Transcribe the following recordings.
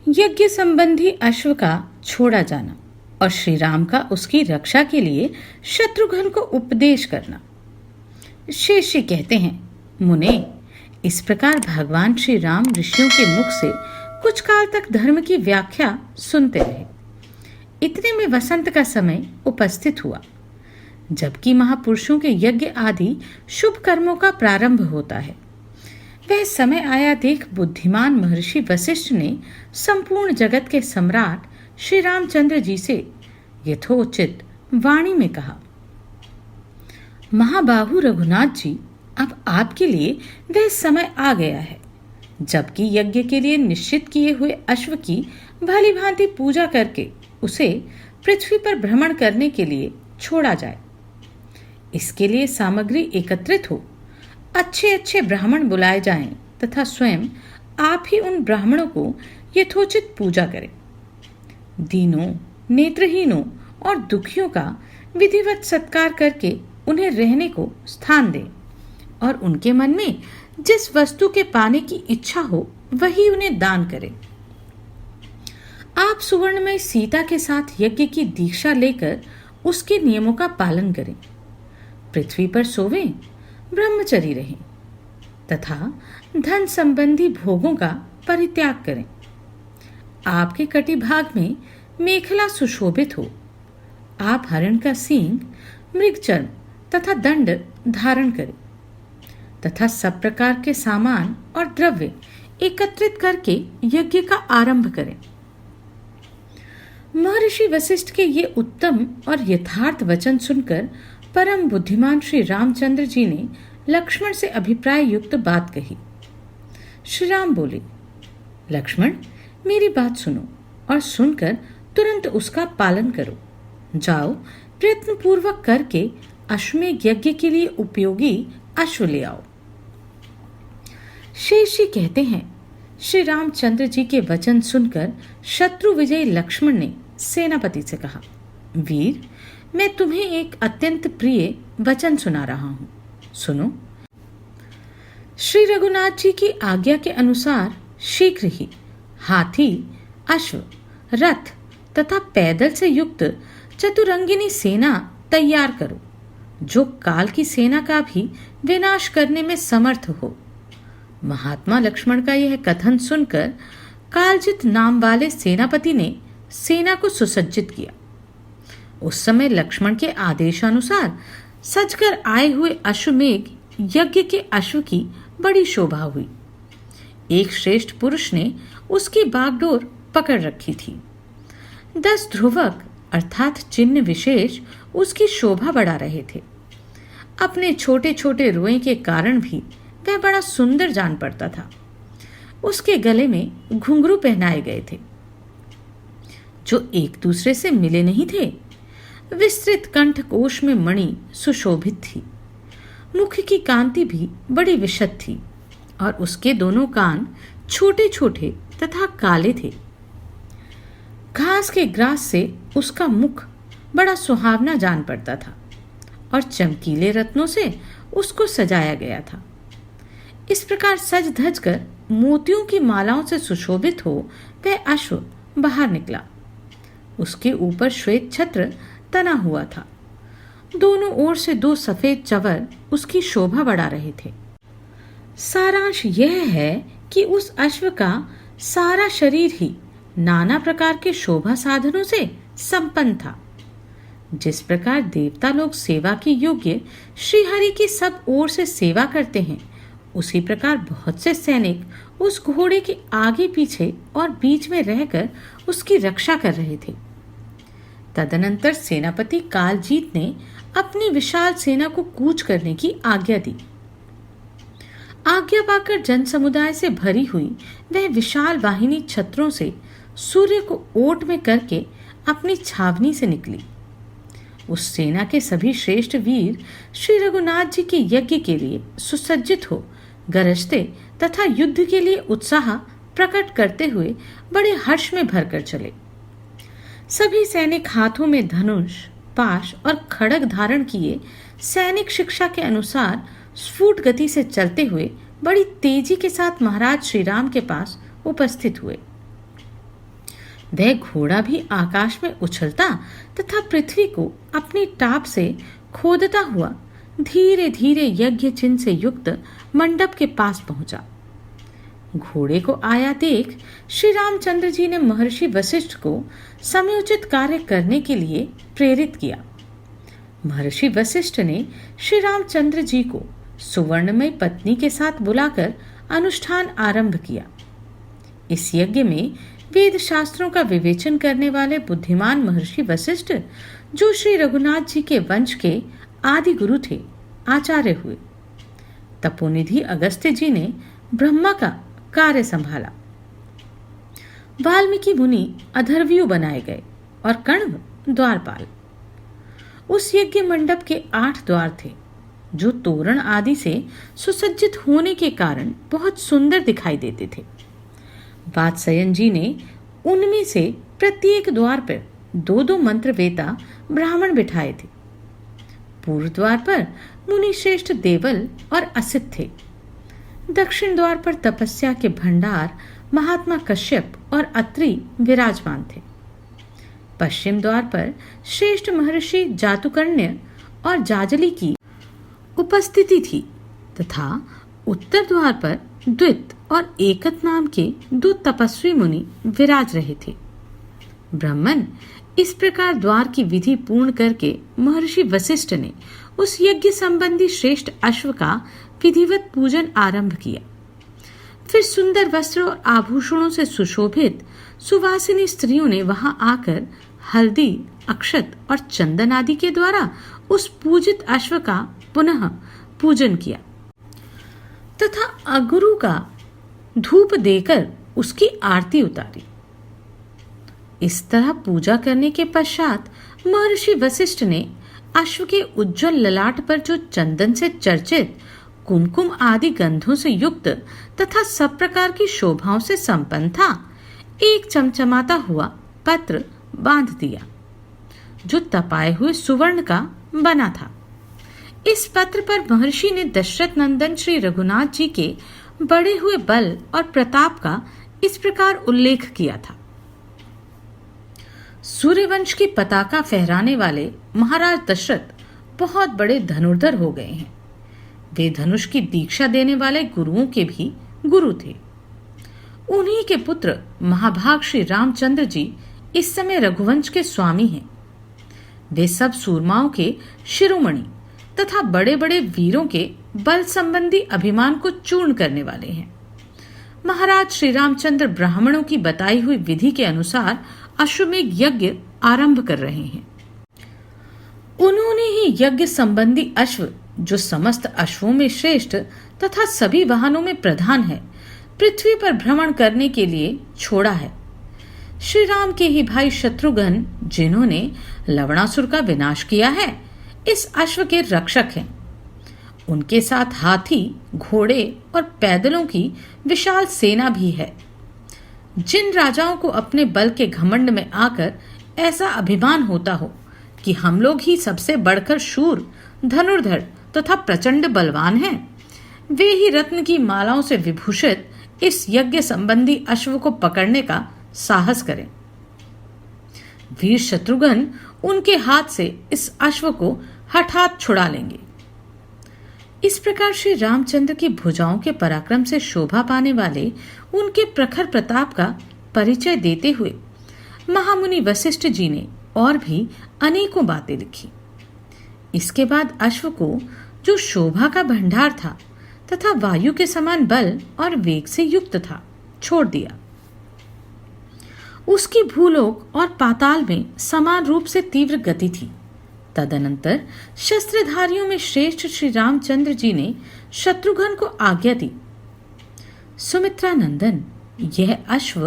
यज्ञ संबंधी अश्व का छोड़ा जाना और श्री राम का उसकी रक्षा के लिए शत्रुघ्न को उपदेश करना। शेषी कहते हैं, मुने, इस प्रकार भगवान श्री राम ऋषियों के मुख से कुछ काल तक धर्म की व्याख्या सुनते रहे। इतने में वसंत का समय उपस्थित हुआ, जबकि महापुरुषों के यज्ञ आदि शुभ कर्मों का प्रारंभ होता है। वह समय आया देख बुद्धिमान महर्षि वशिष्ठ ने संपूर्ण जगत के सम्राट श्री रामचंद्र जी से यथोचित वाणी में कहा, महाबाहु रघुनाथ जी, अब आपके लिए वह समय आ गया है जबकि यज्ञ के लिए निश्चित किए हुए अश्व की भली भांति पूजा करके उसे पृथ्वी पर भ्रमण करने के लिए छोड़ा जाए। इसके लिए सामग्री एकत्रित हो, अच्छे अच्छे ब्राह्मण बुलाए जाएं तथा स्वयं आप ही उन ब्राह्मणों को यथोचित पूजा करें। दीनों, नेत्रहीनों और दुखियों का विधिवत सत्कार करके उन्हें रहने को स्थान दें और उनके मन में जिस वस्तु के पाने की इच्छा हो वही उन्हें दान करें। आप सुवर्णमय सीता के साथ यज्ञ की दीक्षा लेकर उसके नियमों का पालन करें, पृथ्वी पर सोवें, ब्रह्मचरी रहें तथा धन संबंधी भोगों का परित्याग करें। आपके कटिभाग में मेखला सुशोभित हो। आप हरण का सींग, मृगचर्म तथा दंड धारण करें तथा सब प्रकार के सामान और द्रव्य एकत्रित करके यज्ञ का आरंभ करें। महर्षि वशिष्ठ के ये उत्तम और यथार्थ वचन सुनकर परम बुद्धिमान श्री रामचंद्र जी ने लक्ष्मण से अभिप्राय युक्त बात कही। श्री राम बोले, लक्ष्मण, मेरी बात सुनो और सुनकर तुरंत उसका पालन करो। जाओ, प्रयत्न पूर्वक करके अश्वमेध यज्ञ के लिए उपयोगी अश्व ले आओ। शेषी कहते हैं, श्री रामचंद्र जी के वचन सुनकर शत्रु विजयी लक्ष्मण ने सेनापति से कहा, वीर, मैं तुम्हें एक अत्यंत प्रिय वचन सुना रहा हूं, सुनो। श्री रघुनाथ जी की आज्ञा के अनुसार शीघ्र ही हाथी, अश्व, रथ तथा पैदल से युक्त चतुरंगिनी सेना तैयार करो, जो काल की सेना का भी विनाश करने में समर्थ हो। महात्मा लक्ष्मण का यह कथन सुनकर कालजित नाम वाले सेनापति ने सेना को सुसज्जित किया। उस समय लक्ष्मण के आदेशानुसार सजकर आए हुए अश्वमेघ यज्ञ के अश्व की बड़ी शोभा हुई। एक श्रेष्ठ पुरुष ने उसकी बागडोर पकड़ रखी थी। 10 ध्रुवक अर्थात चिन्ह विशेष उसकी शोभा बढ़ा रहे थे। अपने छोटे छोटे रोए के कारण भी वह बड़ा सुंदर जान पड़ता था। उसके गले में घुंघरू पहनाए गए थे जो एक दूसरे से मिले नहीं थे। विस्तृत कंठकोश में मणि सुशोभित थी। मुख की कांति भी बड़ी विशद थी और उसके दोनों कान छोटे छोटे तथा काले थे। घास के ग्रास से उसका मुख बड़ा सुहावना जान पड़ता था और चमकीले रत्नों से उसको सजाया गया था। इस प्रकार सज धज कर मोतियों की मालाओं से सुशोभित हो वह अश्व बाहर निकला। उसके ऊपर श्वेत छत्र तना हुआ था। दोनों ओर से 2 सफेद चवर उसकी शोभा बढ़ा रहे थे। सारांश यह है कि उस अश्व का सारा शरीर ही नाना प्रकार के शोभा साधनों से संपन्न था। जिस प्रकार देवता लोग सेवा के योग्य श्रीहरि की सब ओर से सेवा करते हैं, उसी प्रकार बहुत से सैनिक उस घोड़े के आगे पीछे और बीच में रहकर उसकी रक्षा कर रहे थे। तदनंतर सेनापति कालजीत ने अपनी विशाल सेना को कूच करने की आज्ञा दी। आज्ञा पाकर जन समुदाय से भरी हुई वह विशाल वाहिनी छत्रों से सूर्य को ओट में करके अपनी छावनी से निकली। उस सेना के सभी श्रेष्ठ वीर श्री रघुनाथ जी के यज्ञ के लिए सुसज्जित हो गरजते तथा युद्ध के लिए उत्साह प्रकट करते हुए बड़े हर्ष में भरकर चले। सभी सैनिक हाथों में धनुष, पाश और खड़ग धारण किए सैनिक शिक्षा के अनुसार स्फुट गति से चलते हुए बड़ी तेजी के साथ महाराज श्री राम के पास उपस्थित हुए। वह घोड़ा भी आकाश में उछलता तथा पृथ्वी को अपनी टाप से खोदता हुआ धीरे धीरे यज्ञ चिन्ह से युक्त मंडप के पास पहुंचा। घोड़े को आया देख श्री रामचंद्र जी ने महर्षि वशिष्ठ को समयोचित कार्य करने के लिए प्रेरित किया। महर्षि वशिष्ठ ने श्री रामचंद्र जी को सुवर्णमय पत्नी के साथ बुलाकर अनुष्ठान आरंभ किया। इस यज्ञ में वेद शास्त्रों का विवेचन करने वाले बुद्धिमान महर्षि वशिष्ठ, जो श्री रघुनाथ जी के वंश के आदि गुरु थे, आचार्य हुए। तपोनिधि अगस्त्य जी ने ब्रह्मा का कार्य संभाला। वाल्मीकि मुनि अधर्वयु बनाए गए और कण्व द्वारपाल। उस यज्ञ मंडप के 8 द्वार थे, जो तोरण आदि से सुसज्जित होने के कारण बहुत सुंदर दिखाई देते थे। वात्स्ययन जी ने उनमें से प्रत्येक द्वार पर 2-2 मंत्र वेता ब्राह्मण बिठाए थे। पूर्व द्वार पर मुनि श्रेष्ठ देवल और असित थे। दक्षिण द्वार पर तपस्या के भंडार महात्मा कश्यप और अत्रि विराजमान थे। पश्चिम द्वार पर श्रेष्ठ महर्षि जातुकर्ण्य और जाजली की उपस्थिति थी तथा उत्तर द्वार पर द्वित और एकत नाम के 2 तपस्वी मुनि विराज रहे थे। ब्राह्मण इस प्रकार द्वार की विधि पूर्ण करके महर्षि वशिष्ठ ने उस यज्ञ संबंधी श्रेष्ठ अश्व का विधिवत पूजन आरंभ किया। फिर सुंदर वस्त्र और आभूषणों से सुशोभित सुवासिनी स्त्रियों ने वहां आकर हल्दी, अक्षत और चंदन आदि के द्वारा उस पूजित अश्व का पुनः पूजन किया तथा अगुरु का धूप देकर उसकी आरती उतारी। इस तरह पूजा करने के पश्चात महर्षि वशिष्ठ ने अश्व के उज्ज्वल ललाट पर जो चंदन से चर्चित कुमकुम आदि गंधों से युक्त तथा सब प्रकार की शोभाओं से संपन्न था, एक चमचमाता हुआ पत्र बांध दिया, जो तपाए हुए सुवर्ण का बना था। इस पत्र पर महर्षि ने दशरथ नंदन श्री रघुनाथ जी के बढ़े हुए बल और प्रताप का इस प्रकार उल्लेख किया था। सूर्यवंश की पताका फहराने वाले महाराज दशरथ बहुत बड़े धनुर्धर हो गए हैं। वे धनुष की दीक्षा देने वाले गुरुओं के भी गुरु थे। उन्हीं के पुत्र महाभाग श्री रामचंद्र जी इस समय रघुवंश के स्वामी हैं। वे सब सूरमाओं के शिरोमणि तथा बड़े बड़े वीरों के बल संबंधी अभिमान को चूर्ण करने वाले हैं। महाराज श्री रामचंद्र ब्राह्मणों की बताई हुई विधि के अनुसार अश्वमेध यज्ञ आरंभ कर रहे हैं। उन्होंने ही यज्ञ संबंधी अश्व, जो समस्त अश्वों में श्रेष्ठ तथा सभी वाहनों में प्रधान है, पृथ्वी पर भ्रमण करने के लिए छोड़ा है। श्री राम के ही भाई शत्रुघ्न, जिन्होंने लवणासुर का विनाश किया है, इस अश्व के रक्षक हैं। उनके साथ हाथी, घोड़े और पैदलों की विशाल सेना भी है। जिन राजाओं को अपने बल के घमंड में आकर ऐसा अभिमान होता हो कि हम लोग ही सबसे बढ़कर शूर, धनुर्धर तथा प्रचंड बलवान हैं, वे ही रत्न की मालाओं से विभूषित इस यज्ञ संबंधी अश्व को पकड़ने का साहस करें। वीर शत्रुघ्न उनके हाथ से इस अश्व को हठात छुड़ा लेंगे। इस प्रकार श्री रामचंद्र की भुजाओं के पराक्रम से शोभा पाने वाले उनके प्रखर प्रताप का परिचय देते हुए महामुनि वशिष्ठ जी ने और भी अनेकों बातें लिखी। इसके बाद अश्व को, जो शोभा का भंडार था तथा वायु के समान बल और वेग से युक्त था, छोड़ दिया। उसकी भूलोक और पाताल में समान रूप से तीव्र गति थी। तदनंतर शस्त्रधारियों में श्रेष्ठ श्री रामचंद्र जी ने शत्रुघ्न को आज्ञा दी, सुमित्रा नंदन, यह अश्व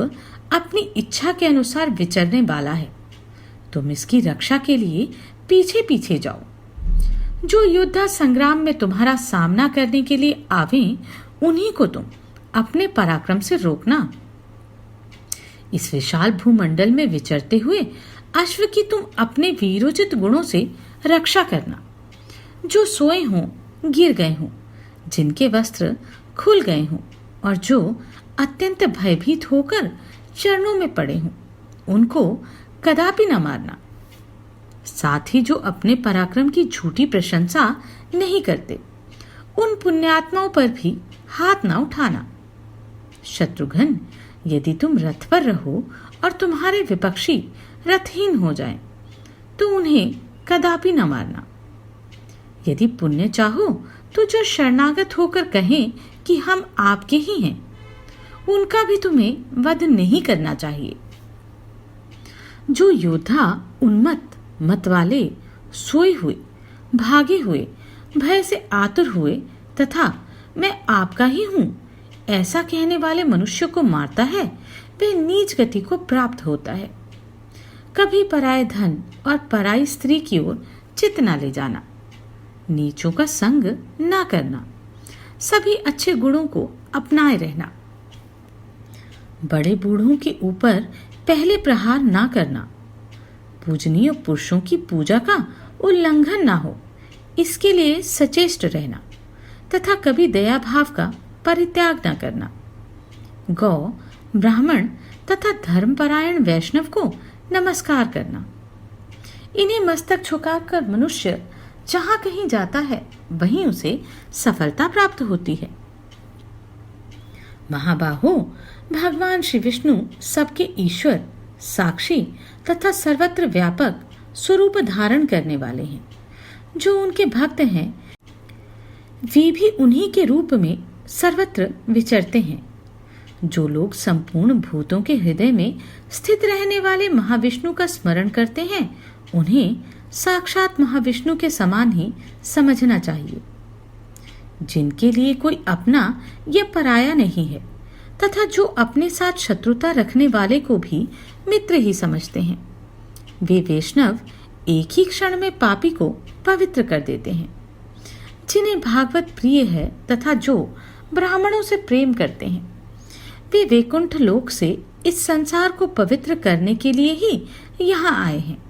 अपनी इच्छा के अनुसार विचरने वाला है। तुम इसकी रक्षा के लिए पीछे पीछे जाओ। जो योद्धा संग्राम में तुम्हारा सामना करने के लिए आवें, उन्हीं को तुम अपने पराक्रम से रोकना। इस विशाल भूमंडल में विचरते हुए अश्व की तुम अपने वीरोचित गुणों से रक्षा करना। जो सोए हों, गिर गए हों, जिनके वस्त्र खुल गए हों और जो अत्यंत भयभीत होकर चरणों में पड़े हों, उनको कदापि न मारना। साथ ही जो अपने पराक्रम की झूठी प्रशंसा नहीं करते, उन पुण्यात्माओं पर भी हाथ न उठाना। शत्रुघ्न, यदि तुम रथ पर रहो और तुम्हारे विपक्षी रथहीन हो जाएं, तो उन्हें कदापि न मारना। यदि पुण्य चाहो तो जो शरणागत होकर कहें कि हम आपके ही हैं, उनका भी तुम्हें वध नहीं करना चाहिए। जो योद्धा उन्मत्त, मतवाले, सोए हुए, भागे हुए, भय से आतुर हुए तथा मैं आपका ही हूं ऐसा कहने वाले मनुष्य को मारता है, वह नीच गति को प्राप्त होता है। कभी पराये धन और पराई स्त्री की ओर चित्त न ले जाना, नीचों का संग ना करना, सभी अच्छे गुणों को अपनाए रहना, बड़े बूढ़ों के ऊपर पहले प्रहार ना करना, पूजनीय पुरुषों की पूजा का उल्लंघन ना हो, इसके लिए सचेष्ट रहना तथा कभी दया भाव का परित्याग न करना, गौ, ब्राह्मण तथा धर्मपरायण वैष्णव को नमस्कार करना। इन्हें मस्तक झुकाकर मनुष्य जहां कहीं जाता है, वहीं उसे सफलता प्राप्त होती है। महाबाहो, भगवान श्री विष्णु सबके ईश्वर, साक्षी तथा सर्वत्र व्यापक स्वरूप धारण करने वाले हैं। जो उनके भक्त हैं, वे भी उन्हीं के रूप में सर्वत्र विचरते हैं। जो लोग संपूर्ण भूतों के हृदय में स्थित रहने वाले महाविष्णु का स्मरण करते हैं, उन्हें साक्षात महाविष्णु के समान ही समझना चाहिए। जिनके लिए कोई अपना या पराया नहीं है तथा जो अपने साथ शत्रुता रखने वाले को भी मित्र ही समझते हैं, वे वैष्णव एक ही क्षण में पापी को पवित्र कर देते हैं। जिन्हें भागवत प्रिय है तथा जो ब्राह्मणों से प्रेम करते हैं, वे वैकुंठ लोक से इस संसार को पवित्र करने के लिए ही यहाँ आए हैं।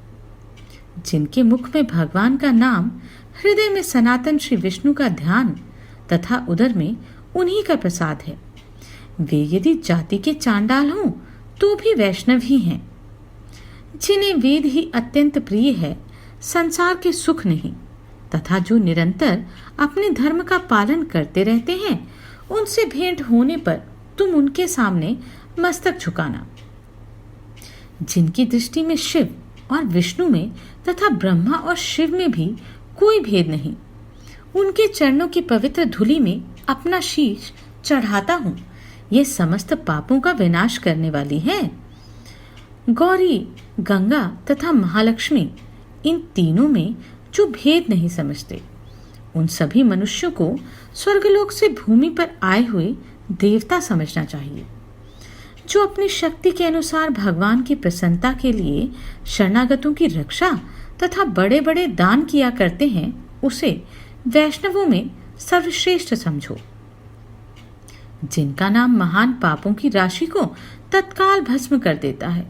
जिनके मुख में भगवान का नाम, हृदय में सनातन श्री विष्णु का ध्यान तथा उदर में उन्हीं का प्रसाद है, वे यदि जाति के चांडाल हों तो भी वैष्णव ही हैं। जिन्हें वेद ही अत्यंत प्रिय है, संसार के सुख नहीं, तथा जो निरंतर अपने धर्म का पालन करते रहते हैं, उनसे भेंट होने पर तुम उनके सामने मस्तक झुकाना। जिनकी दृष्टि में शिव और विष्णु में तथा ब्रह्मा और शिव में भी कोई भेद नहीं, उनके चरणों की पवित्र धूलि में अपना शीश चढ़ाता हूँ, ये समस्त पापों का विनाश करने वाली है। गौरी, गंगा तथा महालक्ष्मी, इन तीनों में जो भेद नहीं समझते, उन सभी मनुष्यों को स्वर्गलोक से भूमि पर आए हुए देवता समझना चाहिए। जो अपनी शक्ति के अनुसार भगवान की प्रसन्नता के लिए शरणागतों की रक्षा तथा बड़े बड़े दान किया करते हैं, उसे वैष्णवों में सर्वश्रेष्ठ समझो। जिनका नाम महान पापों की राशि को तत्काल भस्म कर देता है,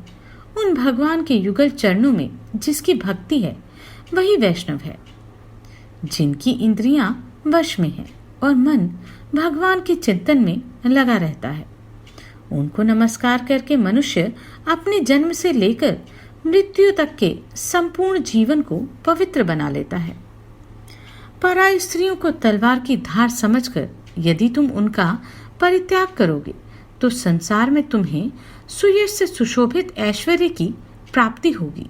उन भगवान के युगल चरणों में जिसकी भक्ति है, वही वैष्णव है। जिनकी इंद्रियां वश में है और मन भगवान के चिंतन में लगा रहता है, उनको नमस्कार करके मनुष्य अपने जन्म से लेकर मृत्यु तक के संपूर्ण जीवन को पवित्र बना लेता है। पराई स्त्रियों को तलवार की धार समझकर यदि तुम उनका परित्याग करोगे, तो संसार में तुम्हें सुयश से सुशोभित ऐश्वर्य की प्राप्ति होगी।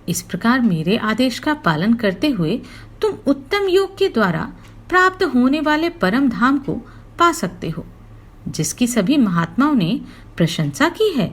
इस प्रकार मेरे आदेश का पालन करते हुए तुम उत्तम योग के द्वारा प्राप्त होने वाले परम धाम को पा सकते हो, जिसकी सभी महात्माओं ने प्रशंसा की है।